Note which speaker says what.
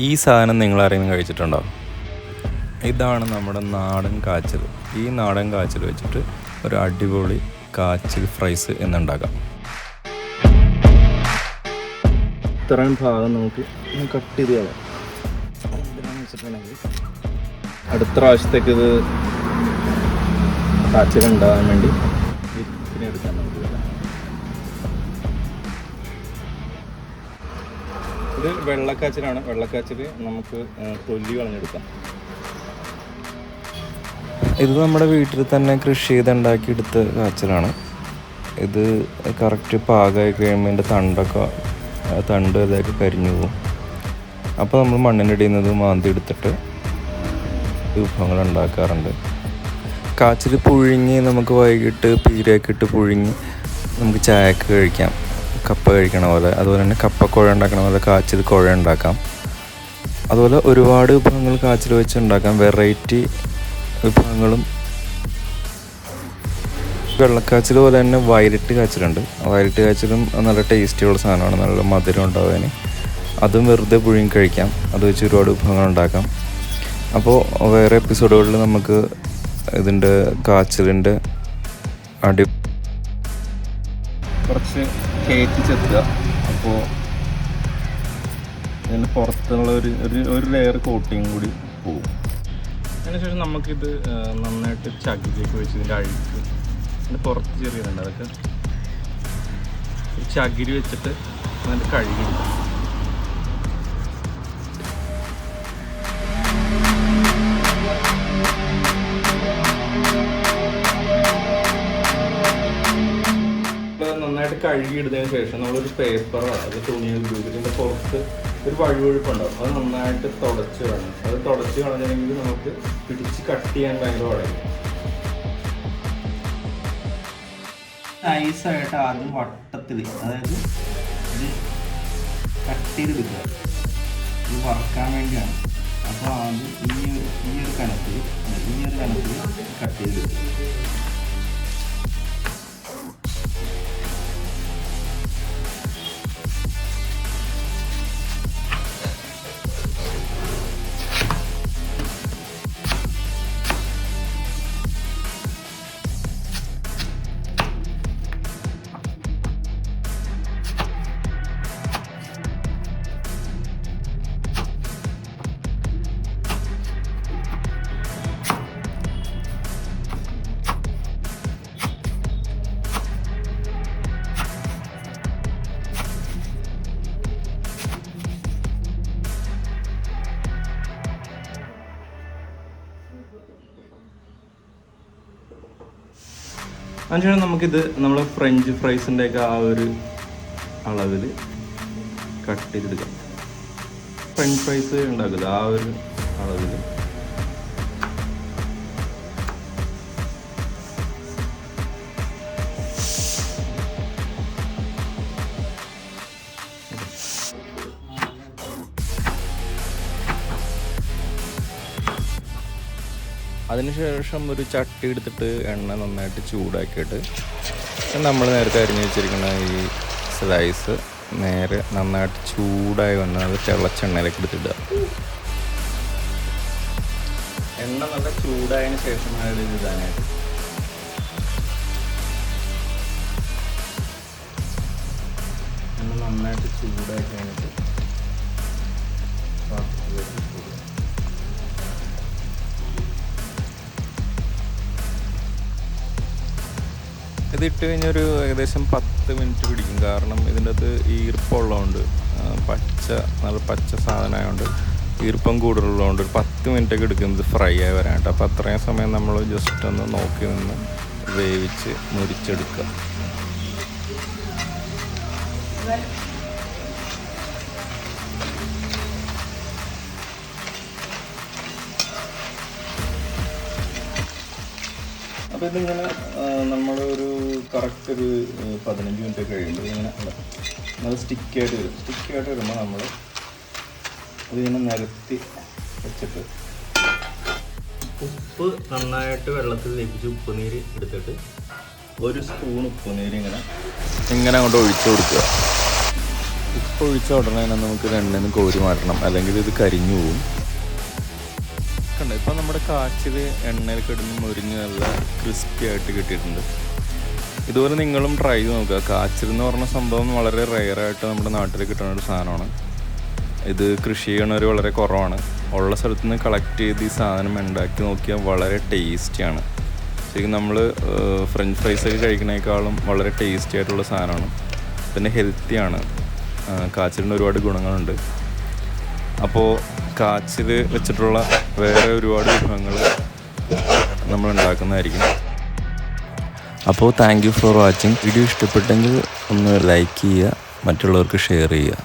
Speaker 1: ഈ സാധനം നിങ്ങളാരെങ്കിലും കഴിച്ചിട്ടുണ്ടോ? ഇതാണ് നമ്മുടെ നാടൻ കാച്ചിൽ. ഈ നാടൻ കാച്ചിൽ വെച്ചിട്ട് ഒരു അടിപൊളി കാച്ചിൽ ഫ്രൈസ് എന്നുണ്ടാക്കാം. ഇത്രയും ഭാഗം നമുക്ക് കട്ട് ചെയ്ത് കളയാം. എന്തിനാണെന്ന് വെച്ചിട്ടുണ്ടെങ്കിൽ അടുത്ത പ്രാവശ്യത്തേക്ക് ഇത് കാച്ചിലുണ്ടാകാൻ വേണ്ടി ഇതിനെ എടുക്കാൻ നമുക്ക് ഇത് വെള്ളക്കാച്ചിലാണ്. വെള്ളക്കാച്ചിൽ നമുക്ക് തൊലി കളഞ്ഞെടുക്കാം. ഇത് നമ്മുടെ വീട്ടിൽ തന്നെ കൃഷി ചെയ്തുണ്ടാക്കിയെടുത്ത കാച്ചിലാണ്. ഇത് കറക്റ്റ് പാകമായി കഴിയുമ്പോൾ ഇതിൻ്റെ തണ്ട് ഇതൊക്കെ കരിഞ്ഞു പോകും. അപ്പോൾ നമ്മൾ മണ്ണിനിടിയുന്നത് മാന്തി എടുത്തിട്ട് വിഭവങ്ങൾ ഉണ്ടാക്കാറുണ്ട്. കാച്ചിൽ പുഴുങ്ങി നമുക്ക് വൈകിട്ട് പീരയൊക്കെ ഇട്ട് പുഴുങ്ങി നമുക്ക് ചായക്ക് കഴിക്കാം, കപ്പ കഴിക്കണ പോലെ. അതുപോലെ തന്നെ കപ്പക്കുഴ ഉണ്ടാക്കണ പോലെ കാച്ചിൽ കുഴ ഉണ്ടാക്കാം. അതുപോലെ ഒരുപാട് വിഭവങ്ങൾ കാച്ചിൽ വെച്ച് ഉണ്ടാക്കാം. വെറൈറ്റി വിഭവങ്ങളും. വെള്ളക്കാച്ചിൽ പോലെ തന്നെ വയലറ്റ് കാച്ചിലുണ്ട്. വയലറ്റ് കാച്ചിലും നല്ല ടേസ്റ്റിയുള്ള സാധനമാണ്, നല്ല മധുരം ഉണ്ടാവാൻ. അതും വെറുതെ പുഴുങ്ങി കഴിക്കാം. അത് വെച്ച് ഒരുപാട് വിഭവങ്ങൾ ഉണ്ടാക്കാം. അപ്പോൾ വേറെ എപ്പിസോഡുകളിൽ നമുക്ക് ഇതിൻ്റെ കാച്ചിലിൻ്റെ കുറച്ച് കയറ്റി ചെത്തുക. അപ്പോൾ ഇതിൻ്റെ പുറത്തുള്ള ഒരു ലെയർ കോട്ടിങ് കൂടി പോകും. അതിനുശേഷം നമുക്കിത് നന്നായിട്ട് ചകിരിയൊക്കെ വെച്ച് ഇതിൻ്റെ അഴുക്ക് ഇതിൻ്റെ പുറത്ത് ചെറിയതുണ്ട്, അതൊക്കെ ചകിരി വെച്ചിട്ട് നന്നായിട്ട് കഴുകിയെടുക്കാം. നന്നായിട്ട് കഴുകിയിടുന്നതിന് ശേഷം നമ്മളൊരു പേപ്പർ അത് തുണിയിൽ ഇതിൻ്റെ പുറത്ത് ഒരു വഴുവഴുപ്പുണ്ടാവും. അത് നന്നായിട്ട് തുടച്ച് കളയണം. അത് തുടച്ച് കളഞ്ഞില്ലെങ്കിൽ നമുക്ക് പിടിച്ച് കട്ട് ചെയ്യാൻ ഭയങ്കര പാടായിരിക്കും. നൈസായിട്ട് ആദ്യം വട്ടത്തിൽ, അതായത് ഇത് കട്ട് ചെയ്തെടുക്കുക. ഇത് വറക്കാൻ വേണ്ടിയാണ്. അപ്പോൾ ആദ്യം ഈ ഒരു കനത്തിൽ കട്ട് ചെയ്തെടുക്കുക. അതിനുശേഷം നമുക്കിത് നമ്മൾ ഫ്രഞ്ച് ഫ്രൈസിൻ്റെയൊക്കെ ആ ഒരു അളവിൽ കട്ട് ചെയ്തെടുക്കാം. ഫ്രഞ്ച് ഫ്രൈസ് ഉണ്ടാക്കുന്നത് ആ ഒരു അളവിൽ. അതിനുശേഷം ഒരു ചട്ടി എടുത്തിട്ട് എണ്ണ നന്നായിട്ട് ചൂടാക്കിയിട്ട് നമ്മൾ നേരത്തെ അരിഞ്ഞ് വെച്ചിരിക്കുന്ന ഈ സ്ലൈസ് നേരെ നന്നായിട്ട് ചൂടായി വന്നാൽ അത് തിളച്ച എണ്ണയിലേക്ക് എടുത്തിടുക. എണ്ണ നല്ല ചൂടായതിന് ശേഷം അത് ഇടാനായിട്ട്. എണ്ണ നന്നായിട്ട് ചൂടായി കഴിഞ്ഞിട്ട് ഇതിട്ട് കഴിഞ്ഞൊരു ഏകദേശം 10 മിനിറ്റ് പിടിക്കും. കാരണം ഇതിൻ്റെ അകത്ത് ഈർപ്പമുള്ളതുകൊണ്ട്, നല്ല പച്ച സാധനമായതുകൊണ്ട്, ഈർപ്പം കൂടുതലുള്ളതുകൊണ്ട് ഒരു 10 മിനിറ്റൊക്കെ എടുക്കും ഇത് ഫ്രൈ ആയി വരാനായിട്ട്. അപ്പോൾ അത്രയും സമയം നമ്മൾ ജസ്റ്റ് ഒന്ന് നോക്കി നിന്ന് വേവിച്ച് മുരിച്ചെടുക്കുക. അപ്പോൾ ഇതിങ്ങനെ നമ്മളൊരു കറക്റ്റ് ഒരു 15 മിനിറ്റ് കഴിയുമ്പോൾ ഇങ്ങനെ നല്ല സ്റ്റിക്കായിട്ട് വരുമ്പോൾ നമ്മൾ ഇതിങ്ങനെ നിരത്തി വെച്ചിട്ട് ഉപ്പ് നന്നായിട്ട് വെള്ളത്തിൽ ലയിപ്പിച്ച് ഉപ്പ് നീര് എടുത്തിട്ട് ഒരു സ്പൂൺ ഉപ്പ് നീര് ഇങ്ങനെ അങ്ങോട്ട് ഒഴിച്ചു കൊടുക്കുക. ഉപ്പ് ഒഴിച്ച ഉടനെ തന്നെ നമുക്ക് ഇത് എണ്ണയിൽ നിന്ന് കോരി മാറ്റണം, അല്ലെങ്കിൽ ഇത് കരിഞ്ഞു പോവും. കണ്ടോ, ഇപ്പം നമ്മുടെ കാച്ചിൽ എണ്ണയിൽ കിടന്ന് മുരിഞ്ഞ് നല്ല ക്രിസ്പി ആയിട്ട് കിട്ടിയിട്ടുണ്ട്. ഇതുപോലെ നിങ്ങളും ട്രൈ ചെയ്ത് നോക്കുക. കാച്ചിൽ എന്ന് പറഞ്ഞ സംഭവം വളരെ റെയറായിട്ട് നമ്മുടെ നാട്ടിൽ കിട്ടുന്ന ഒരു സാധനമാണ്. ഇത് കൃഷി ചെയ്യണവർ വളരെ കുറവാണ്. ഉള്ള സ്ഥലത്ത് നിന്ന് കളക്ട് ചെയ്ത് ഈ സാധനം ഉണ്ടാക്കി നോക്കിയാൽ വളരെ ടേസ്റ്റിയാണ്. ശരിക്കും നമ്മൾ ഫ്രഞ്ച് ഫ്രൈസൊക്കെ കഴിക്കുന്നതിനേക്കാളും വളരെ ടേസ്റ്റി ആയിട്ടുള്ള സാധനമാണ്. പിന്നെ ഹെൽത്തിയാണ്. കാച്ചിലിന് ഒരുപാട് ഗുണങ്ങളുണ്ട്. അപ്പോൾ കാച്ചിൽ വെച്ചിട്ടുള്ള വേറെ ഒരുപാട് വിഭവങ്ങൾ നമ്മൾ ഉണ്ടാക്കുന്നതായിരിക്കും. അപ്പോൾ thank you for watching. Video ഇഷ്ടപ്പെട്ടെങ്കിൽ ഒന്ന് ലൈക്ക് ചെയ്യുക, മറ്റുള്ളവർക്ക് ഷെയർ ചെയ്യുക.